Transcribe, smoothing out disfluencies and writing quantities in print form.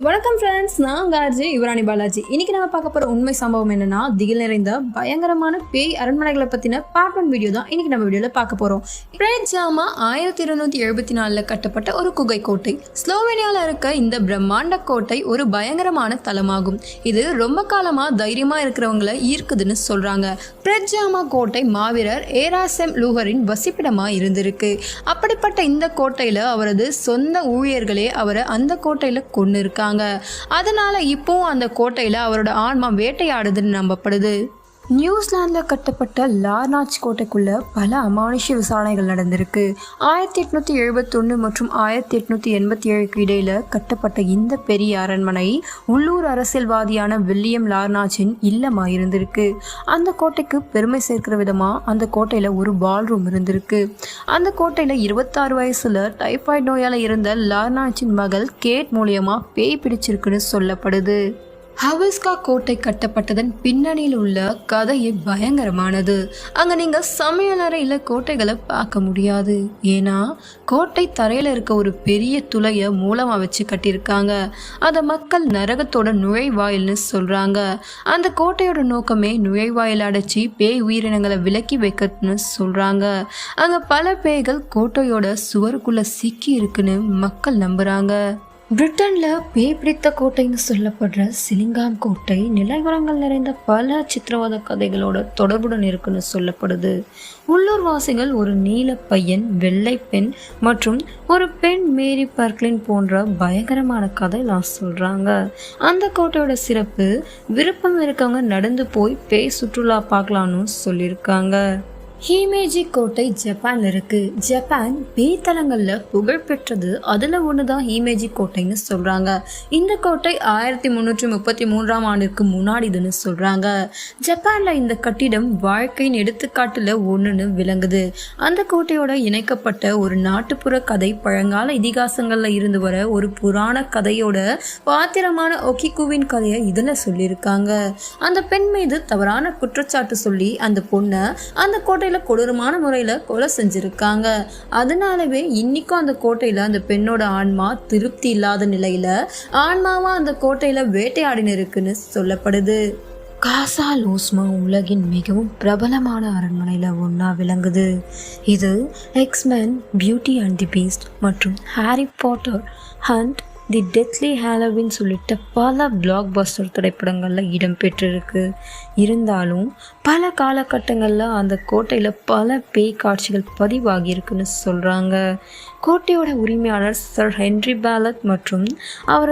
வணக்கம் ஃப்ரெண்ட்ஸ், நான் கார்ஜி யுவராணி பாலாஜி. இன்னைக்கு நம்ம பார்க்க போகிற உண்மை சம்பவம் என்னன்னா, திகில் நிறைந்த பயங்கரமான பேய் அரண்மனைகளை பற்றின பார்ட் 1 வீடியோ தான் இன்னைக்கு நம்ம வீடியோவில் பார்க்க போகிறோம். பிரேட்ஜாமா 1274 கட்டப்பட்ட ஒரு குகை கோட்டை. ஸ்லோவேனியாவில் இருக்க இந்த பிரம்மாண்ட கோட்டை ஒரு பயங்கரமான தலமாகும். இது ரொம்ப காலமாக தைரியமாக இருக்கிறவங்களை ஈர்க்குதுன்னு சொல்கிறாங்க. பிரேட்ஜாமா கோட்டை மாவீரர் ஏராசெம் லூஹரின் வசிப்பிடமாக இருந்திருக்கு. அப்படிப்பட்ட இந்த கோட்டையில் அவரது சொந்த ஊழியர்களே அவரை அந்த கோட்டையில் கொண்டு இருக்காங்க. அதனால இப்போ அந்த கோட்டையில அவரோட ஆன்மா வேட்டையாடுதுன்னு நம்பப்படுது. நியூசிலாந்தில் கட்டப்பட்ட லார்னாச் கோட்டைக்குள்ள பல அமானுஷ்ய விசாரணைகள் நடந்திருக்கு. 1871 மற்றும் 1887 இடையில கட்டப்பட்ட இந்த பெரிய அரண்மனை உள்ளூர் அரசியல்வாதியான வில்லியம் லார்னாச்சின் இல்லமாக இருந்திருக்கு. அந்த கோட்டைக்கு பெருமை சேர்க்கிற விதமா அந்த கோட்டையில ஒரு பால்ரூம் இருந்திருக்கு. அந்த கோட்டையில 26 வயசுல டைபாய்டு நோயால இருந்த லார்னாச்சின் மகள் கேட் மூலியமா பேய் பிடிச்சிருக்குன்னு சொல்லப்படுது. ஹவல்ஸ்கா கோட்டை கட்டப்பட்டதன் பின்னணியில் உள்ள கதையே பயங்கரமானது. அங்கே நீங்கள் சமையலறையில் கோட்டைகளை பார்க்க முடியாது. ஏன்னா கோட்டை தரையில் இருக்க ஒரு பெரிய துளையை மூலமாக வச்சு கட்டியிருக்காங்க. அதை மக்கள் நரகத்தோட நுழைவாயில்னு சொல்கிறாங்க. அந்த கோட்டையோட நோக்கமே நுழைவாயில் அடைச்சி பேய் உயிரினங்களை விலக்கி வைக்கணும்னு சொல்கிறாங்க. அங்கே பல பேய்கள் கோட்டையோட சுவருக்குள்ளே சிக்கி இருக்குன்னு மக்கள் நம்புகிறாங்க. பிரிட்டனில் பேய் பிடித்த கோட்டைன்னு சொல்லப்படுற சிலிங்காம் கோட்டை நிலவரங்கள் நிறைந்த பல சித்திரவத கதைகளோட தொடர்புடன் இருக்குன்னு சொல்லப்படுது. உள்ளூர் வாசிகள் ஒரு நீல பையன், வெள்ளை பெண் மற்றும் ஒரு பெண் மேரி பர்க்லின் போன்ற பயங்கரமான கதையெல்லாம் சொல்கிறாங்க. அந்த கோட்டையோட சிறப்பு விருப்பம் இருக்கவங்க நடந்து போய் பேய் சுற்றுலா பார்க்கலான்னு சொல்லியிருக்காங்க. ஹீமேஜி கோட்டை ஜப்பான்ல இருக்கு. ஜப்பான் பேய்தலங்களில் புகழ்பெற்றது. அதில் ஒன்று தான் ஹீமேஜி கோட்டைன்னு சொல்கிறாங்க. இந்த கோட்டை 1333 ஆண்டிற்கு முன்னாடிதுன்னு சொல்கிறாங்க. ஜப்பானில் இந்த கட்டிடம் வாழ்க்கையின் எடுத்துக்காட்டில் ஒன்றுன்னு விளங்குது. அந்த கோட்டையோட இணைக்கப்பட்ட ஒரு நாட்டுப்புற கதை பழங்கால இதிகாசங்களில் இருந்து வர ஒரு புராண கதையோட பாத்திரமான ஒகிகுவின் கதையை இதில் சொல்லியிருக்காங்க. அந்த பெண் மீது தவறான குற்றச்சாட்டு சொல்லி அந்த பொண்ணை அந்த கோட்டை கொடூரமான முறையில கொலை செஞ்சிருக்காங்க. அதனாலவே இன்னைக்கும் அந்த கோட்டையில அந்த பெண்ணோட ஆன்மா திருப்தி இல்லாத நிலையில ஆன்மாவா அந்த கோட்டையில வேட்டையாடினு இருக்குன்னு சொல்லப்படுது. காசா லோஸ்மா உலகின் மிகவும் பிரபலமான அரண்மனையில் ஒன்றா விளங்குது. இது எக்ஸ்மேன், பியூட்டி அண்ட் தி பீஸ்ட் மற்றும் ஹாரி பாட்டர், ஹண்ட், தி டெத்லி ஹாலோவின் உள்ளிட்ட பல பிளாக் பஸ்டர் திரைப்படங்களில் இடம்பெற்றிருக்கு. இருந்தாலும் பல காலகட்டங்களில் அந்த கோட்டையில் பல பேய் காட்சிகள் பதிவாகியிருக்குன்னு சொல்கிறாங்க. கோட்டையோட உரிமையாளர் சர் ஹென்ரி பேலட் மற்றும் அவரது